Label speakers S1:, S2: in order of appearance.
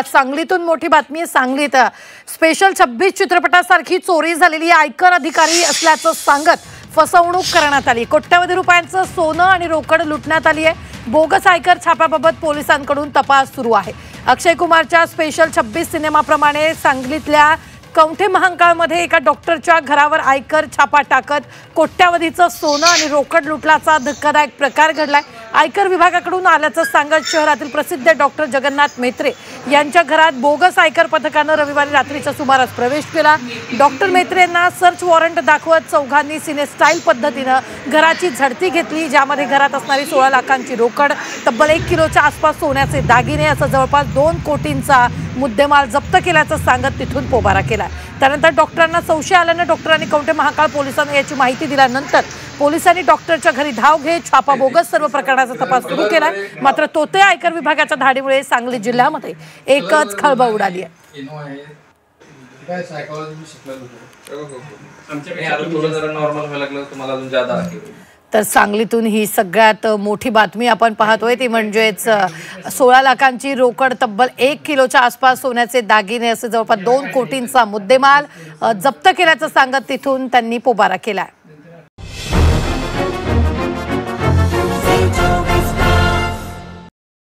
S1: सांगलीतून मोठी बातमी आहे। सांगलीत स्पेशल 26 चित्रपटासारखी चोरी झालेली आयकर अधिकारी असल्याचं सांगत फसवणूक करण्यात आली। कोट्यवधी रुपयांचं सोनं आणि रोकड लुटण्यात आली आहे। बोगस आयकर छाप्याबाबत पोलिसांकडून तपास सुरू आहे। अक्षय कुमारच्या स्पेशल 26 सिनेमाप्रमाणे सांगलीतल्या कवठे महांकाळमध्ये एका डॉक्टरच्या घरावर आयकर छापा टाकत कोट्यवधीचं सोनं आणि रोकड लुटल्याचा धक्कादायक प्रकार घडलाय। आयकर विभागाकडून आल्याचं सांगत शहरातील प्रसिद्ध डॉक्टर जगन्नाथ मेत्रे यांच्या घरात बोगस आयकर पथकानं रविवारी रात्रीच्या सुमारास प्रवेश केला। डॉक्टर मेत्रेंना सर्च वॉरंट दाखवत चौघांनी सिने स्टाईल पद्धतीनं घराची झडती घेतली, ज्यामध्ये घरात असणारी 16 लाखांची रोकड, तब्बल 1 किलोच्या आसपास सोन्याचे दागिने असं जवळपास 2 कोटींचा मुद्देमाल जप्त केल्याचं सांगत तिथून पोबारा केला। त्यानंतर डॉक्टरांना संशय आल्यानं डॉक्टरांनी कवठे महांकाळ पोलिसांना याची माहिती दिल्यानंतर पोलिसांनी डॉक्टरच्या घरी धाव घेत छापा बोगस सर्व प्रकरणाचा तपास सुरू केला। मात्र तोते आयकर विभागाच्या धाडीमुळे सांगली जिल्ह्यामध्ये एकच खळबळ उडाली आहे। तर सांगलीतून ही सगळ्यात मोठी बातमी आपण पाहतोय ती म्हणजेच 16 लाखांची रोकड, तब्बल 1 किलोच्या आसपास सोन्याचे दागिने असे जवळपास 2 कोटींचा मुद्देमाल जप्त केल्याचं सांगत तिथून त्यांनी पोबारा केलाय।